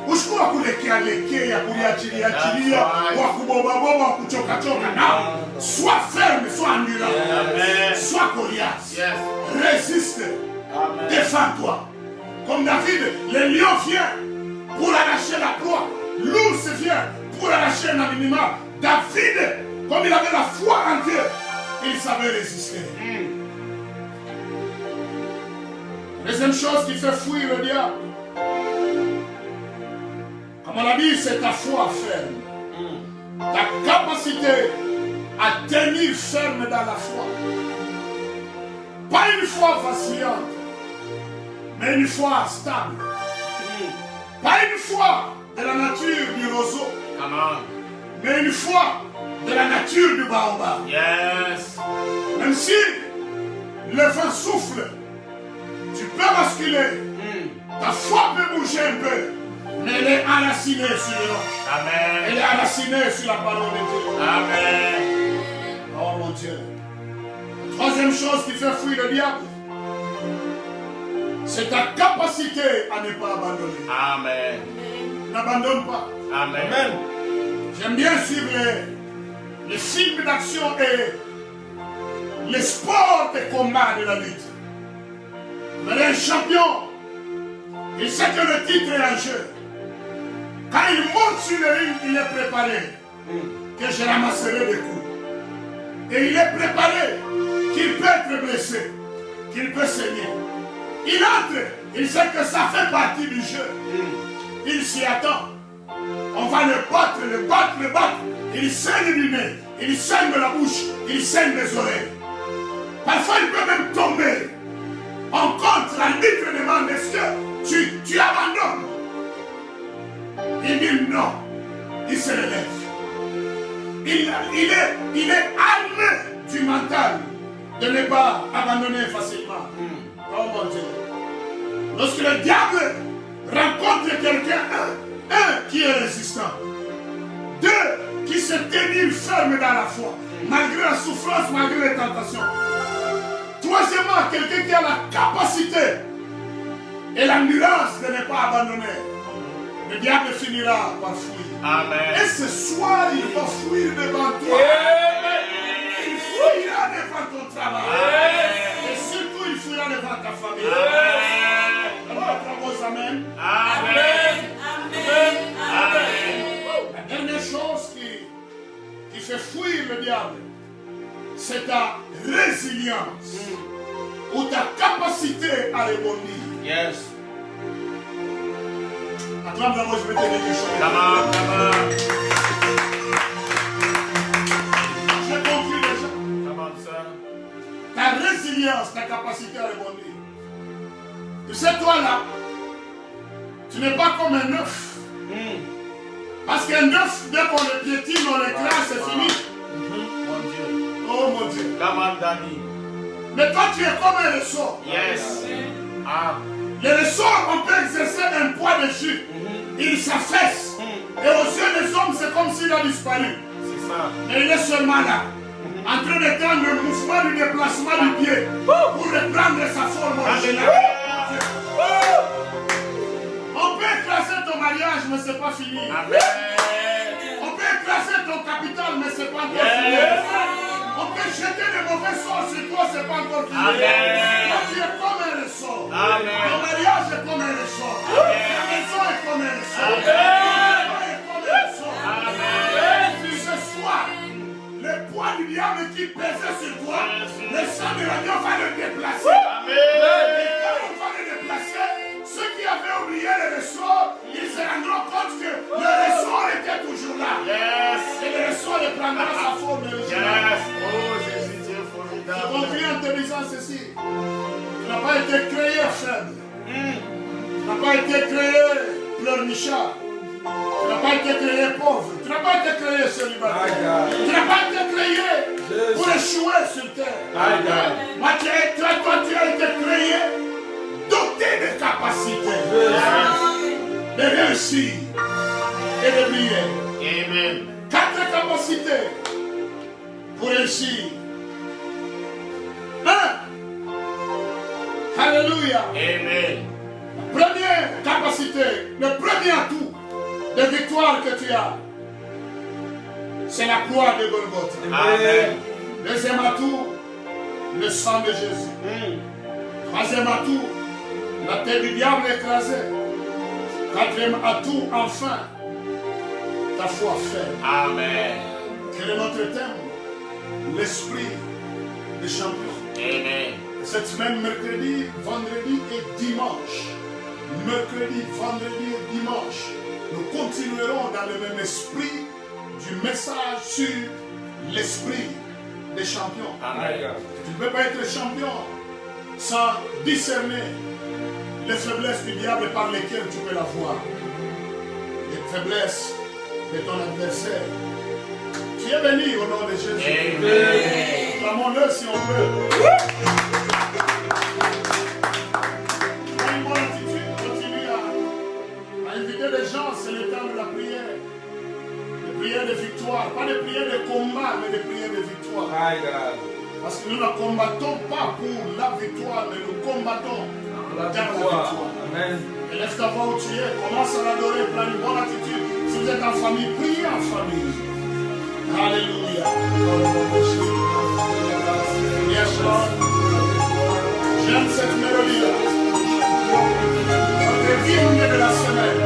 Ushikuwa kulekealekea kuliachiliachilia kwa kubobaboba kuchokachoka. Non. Sois ferme, sois endurant. Amen. Sois coriace. Yes. Résiste. Amen. Défends-toi. Comme David, le lion vient pour arracher la proie. L'ours vient pour arracher un animal. David, comme il avait la foi en Dieu, il savait résister. Deuxième chose qui fait fuir le diable, comme on l'a dit, c'est ta foi ferme. Ta capacité à tenir ferme dans la foi. Pas une foi vacillante, mais une foi stable. Pas une foi de la nature du roseau, Come on. mais une foi de la nature du baobab. Yes. Même si le vent souffle, tu peux basculer. Ta foi peut bouger un peu, Mais elle est enracinée sur le roche. Amen. Elle est enracinée sur la parole de Dieu. Amen. Oh mon Dieu. La troisième chose qui fait fuir le diable, c'est ta capacité à ne pas abandonner. Amen. N'abandonne pas. Amen. J'aime bien suivre les films d'action et les sports de combat de la lutte. Vous avez un champion, il sait que le titre est en jeu. Quand il monte sur le ring, il est préparé que je ramasserai des coups. Et il est préparé qu'il peut être blessé, qu'il peut saigner. Il entre, il sait que ça fait partie du jeu. Il s'y attend. On va le battre, le battre, le battre. Il saigne du nez, il saigne de la bouche, il saigne des oreilles. Parfois, il peut même tomber. En contre, l'arbitre demande, est-ce que tu abandonnes? Il dit non. Il se relève. Il est armé du mental de ne pas abandonner facilement. Oh mon Dieu. Lorsque le diable rencontre quelqu'un, un qui est résistant, deux qui se tenir ferme dans la foi, malgré la souffrance, malgré les tentations. Troisièmement, quelqu'un qui a la capacité et l'endurance de ne pas abandonner. Le diable finira par fuir. Amen. Et ce soir, il va fuir devant toi. Il fuira devant ton travail. Et surtout, il fuira devant ta famille. Alors, vos amen. Amen. Amen. La dernière chose qui fait fuir le diable, c'est ta résilience ou ta capacité à rebondir. Yes. Acclame la voix, je vais te dire quelque chose. Come on, come on. J'ai compris déjà. Come on, sir. Ta résilience, ta capacité à rebondir. Tu sais, toi là, tu n'es pas comme un œuf. Parce qu'un œuf, dès qu'on le piétine, on l'écrase, c'est fini. Mon Dieu. Oh mon Dieu. Come on, Daddy. Mais toi, tu es comme un ressort. Yes. Ah. Le ressort, on peut exercer un poids dessus. Il s'affaisse. Et aux yeux des hommes, c'est comme s'il a disparu. C'est ça. Mais il est seulement là, en train de prendre le mouvement du déplacement du pied pour reprendre sa forme originale. On peut écraser ton mariage, mais ce n'est pas fini. Amen. On peut écraser ton capital, mais ce n'est pas encore fini. On peut jeter des mauvais sorts sur toi, ce n'est pas encore fini. Amen. Toi, tu es comme un ressort. Amen. Ton mariage est comme un ressort. Ta maison est comme un ressort. Amen. Ton travail est comme un ressort. Amen. Et ce soir, le poids du diable qui pesait sur toi, le sang de l'agneau va le déplacer. Amen. Et quand on va le déplacer, ceux qui avaient oublié le ressort, ils se rendront compte que le ressort était toujours là. Yes. Et le ressort reprendra sa forme originale. Yes. Oh, Jésus, tu es Je formidable. conclue en te disant ceci. Tu n'as pas été créé faible. Tu n'as pas été créé pleurnichard. Tu n'as pas été créé pauvre. Tu n'as pas été créé célibataire. Tu n'as pas été créé pour échouer sur terre. Moi, tu as été créé doté de capacités de réussir et de briller. Amen. 4 capacités pour réussir. 1. Alléluia. Amen. Première capacité, le premier atout de victoire que tu as, c'est la croix de Golgotha. Amen. Deuxième atout, le sang de Jésus. Troisième atout, la tête du diable écrasée. Quatrième atout, enfin, ta foi ferme. Amen. Quel est notre thème? L'esprit des champions. Amen. Cette semaine, mercredi, vendredi et dimanche. Mercredi, vendredi et dimanche. Nous continuerons dans le même esprit du message sur l'esprit des champions. Amen. Tu ne peux pas être champion sans discerner les faiblesses du diable par lesquelles tu peux la voir. Les faiblesses de ton adversaire. Tu es béni au nom de Jésus. Amen. Clamons-le si on peut. Une bonne attitude, continue à inviter des gens prières de victoire, pas des prières de combat, mais des prières de victoire. My God. Parce que nous ne combattons pas pour la victoire, mais nous combattons La dans la victoire. victoire. Amen. Lève ta voix où tu es, commence à l'adorer, prends une bonne attitude. Si vous êtes en famille, priez en famille. Alléluia. Yes, Lord. J'aime cette mélodie-là. Ça fait l'hymne de la semaine.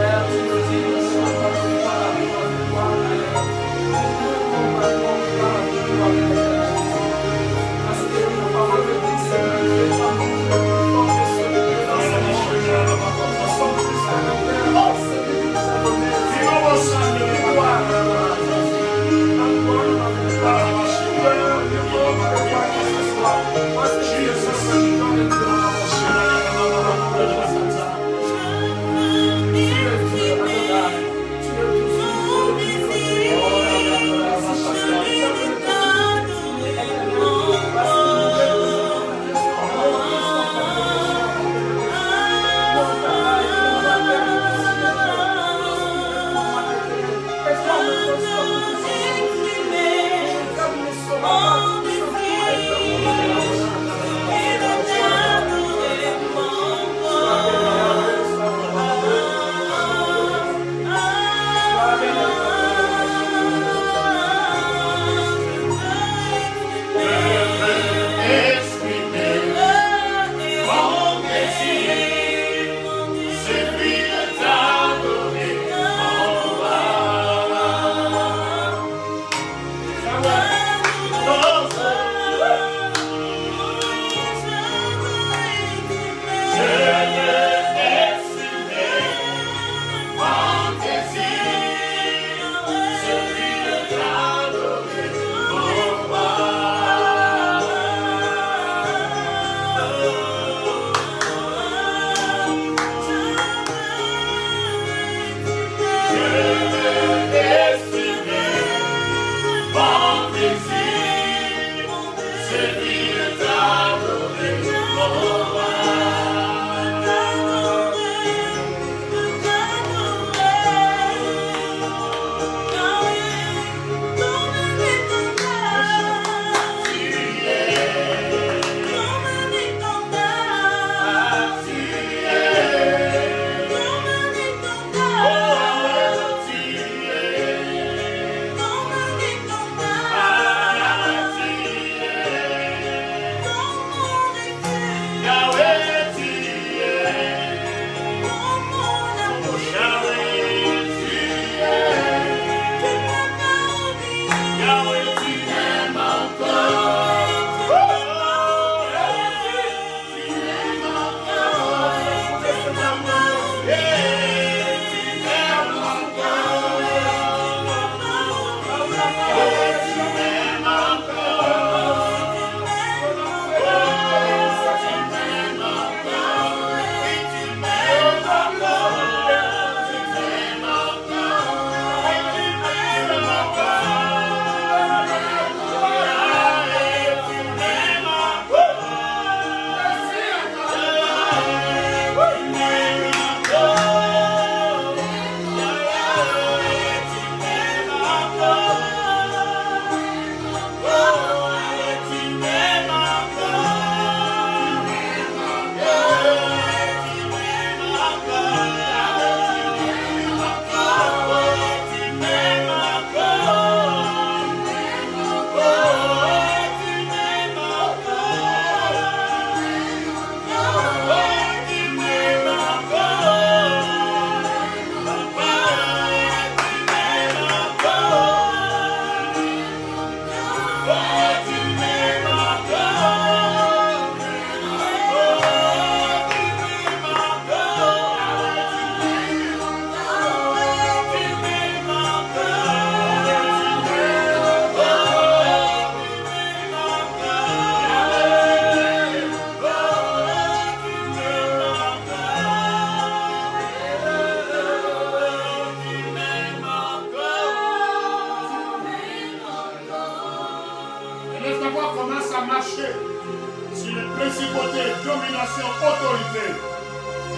principauté, domination, autorité,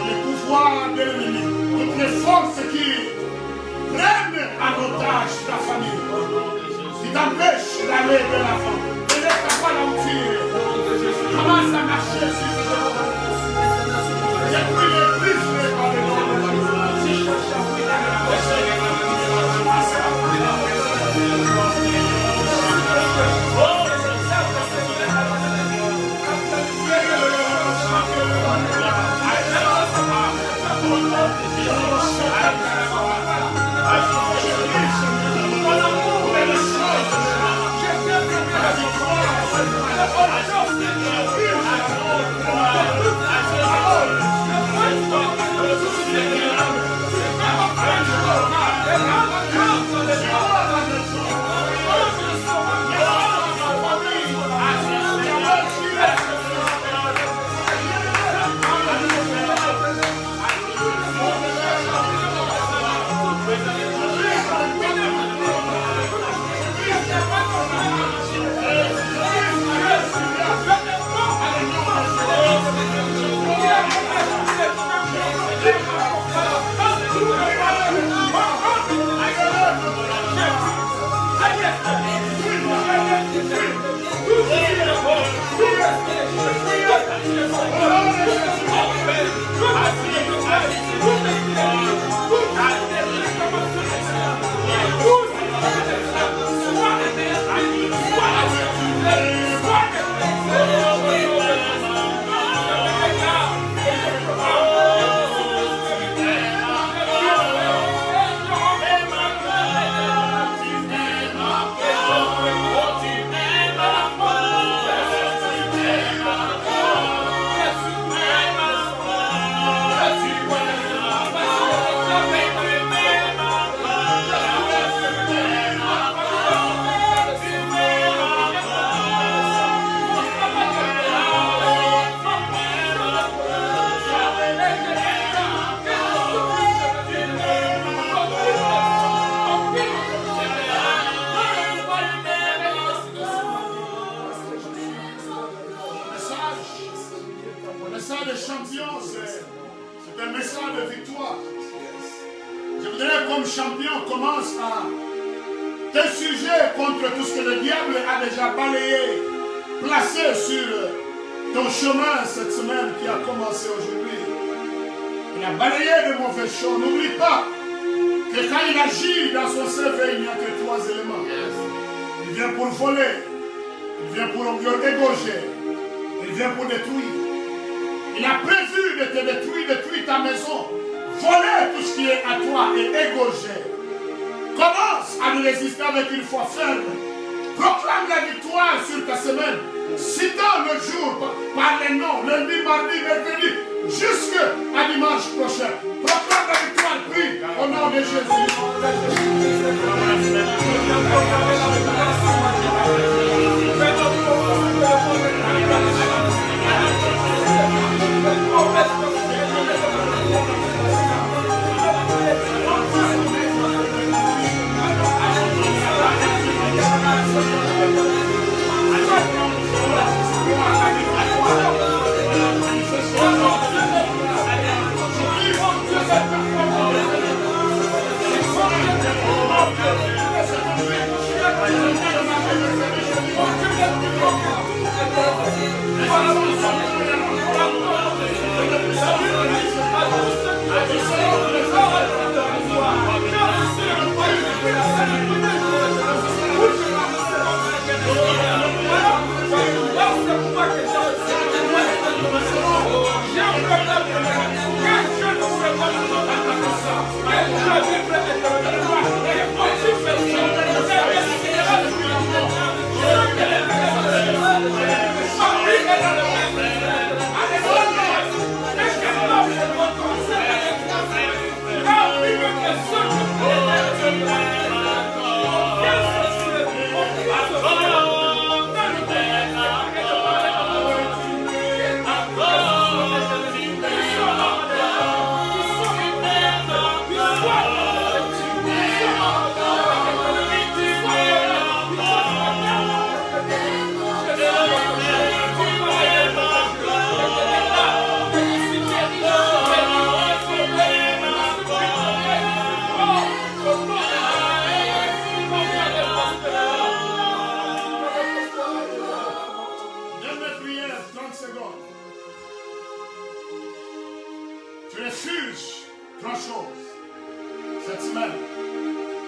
les pouvoirs de l'ennemi, toutes les forces qui prennent en otage ta famille. Qui t'empêche d'aller de l'avant. Ne laisse pas là où tu es. Commence à marcher sur ce chemin. J'ai pris les brisés par le nom de Jésus. Champion commence à t'insurger contre tout ce que le diable a déjà balayé, placé sur ton chemin cette semaine qui a commencé aujourd'hui. Il a balayé de mauvaises choses. N'oublie pas que quand il agit dans son cerveau, il n'y a que 3 éléments. Il vient pour voler, il vient pour égorger, il vient pour détruire. Il a prévu de te détruire ta maison. Voler tout ce qui est à toi et égorger. Commence à nous résister avec une foi ferme. Proclame la victoire sur ta semaine. Citant le jour par les noms, lundi, mardi, mercredi, jusqu'à dimanche prochain. Proclame la victoire, prie au nom de Jésus.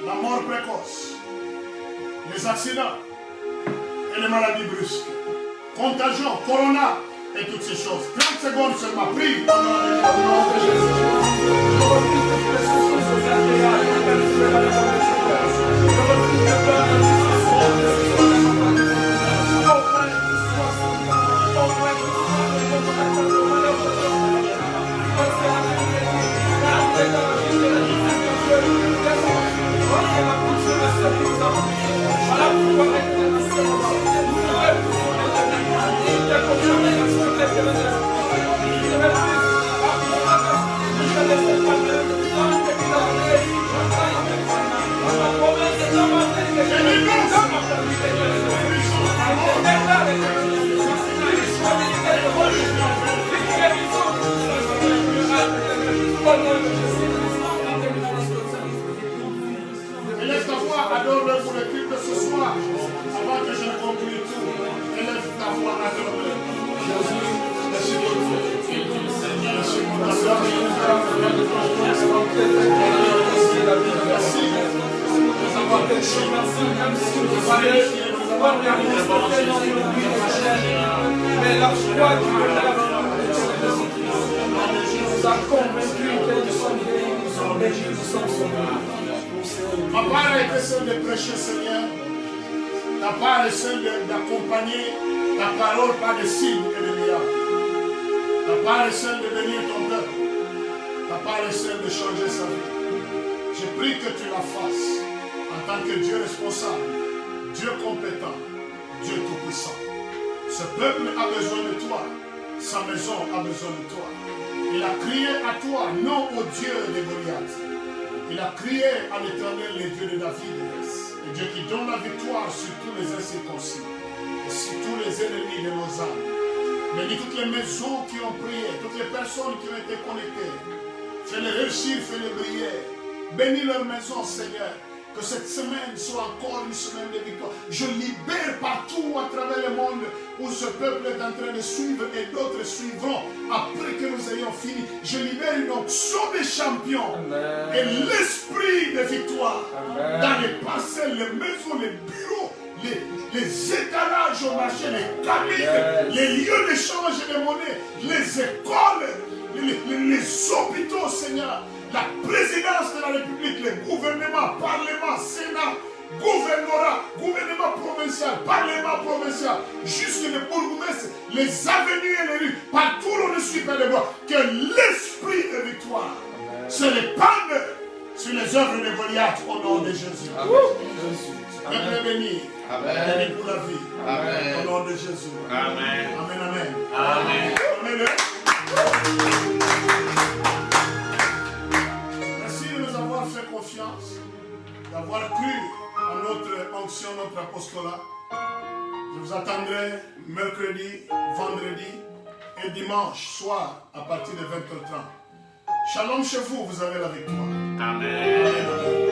la mort précoce, les accidents et les maladies brusques, contagion, corona et toutes ces choses. 30 secondes seulement, prie. Au nom de Élève ta voix, adore-le pour le culte de ce soir. Avant que je ne conclue tout, élève ta voix, adore-le. Merci beaucoup. Merci pour ta soeur. Merci de nous avoir touché. Mais la foi qui nous a convaincus que nous sommes bénis, nous sommes bénis, nous sommes sauvés. Ma part a été celle de prêcher, Seigneur. Ta part est celle d'accompagner ta parole par des signes et des miracles. Ta part est celle de bénir ton peuple. Ta part est celle de changer sa vie. Je prie que tu la fasses en tant que Dieu responsable, Dieu compétent, Dieu tout-puissant. Ce peuple a besoin de toi. Sa maison a besoin de toi. Il a crié à toi, non au Dieu de Goliath. Il a crié à l'Éternel, le Dieu de David, le Dieu qui donne la victoire sur tous les incirconcis et sur tous les ennemis de nos âmes. Bénis toutes les maisons qui ont prié, toutes les personnes qui ont été connectées. Fais-les réussir, fais-les briller. Bénis leur maison, Seigneur. Que cette semaine soit encore une semaine de victoire. Je libère partout à travers le monde où ce peuple est en train de suivre et d'autres suivront après que nous ayons fini. Je libère une onction des champions. Amen. Et l'esprit de victoire. Amen. Dans les parcelles, les maisons, les bureaux, les étalages au marché, les cabines, les lieux d'échange de monnaie, les écoles, les hôpitaux, Seigneur. La présidence de la République, le gouvernement, parlement, sénat, gouvernement provincial, parlement provincial, jusque les bourgmestres, les avenues et les rues, partout où on ne suit pas les voies, que l'esprit de victoire se répande sur les œuvres de Goliath au nom de Jésus. Peuple béni, béni pour la vie. Amen. Au nom de Jésus. Amen. Amen, amen. Amen. Amen. Fait confiance, d'avoir cru à notre onction, notre apostolat. Je vous attendrai mercredi, vendredi et dimanche soir à partir de 20h30. Shalom chez vous, vous avez la victoire. Amen. Amen.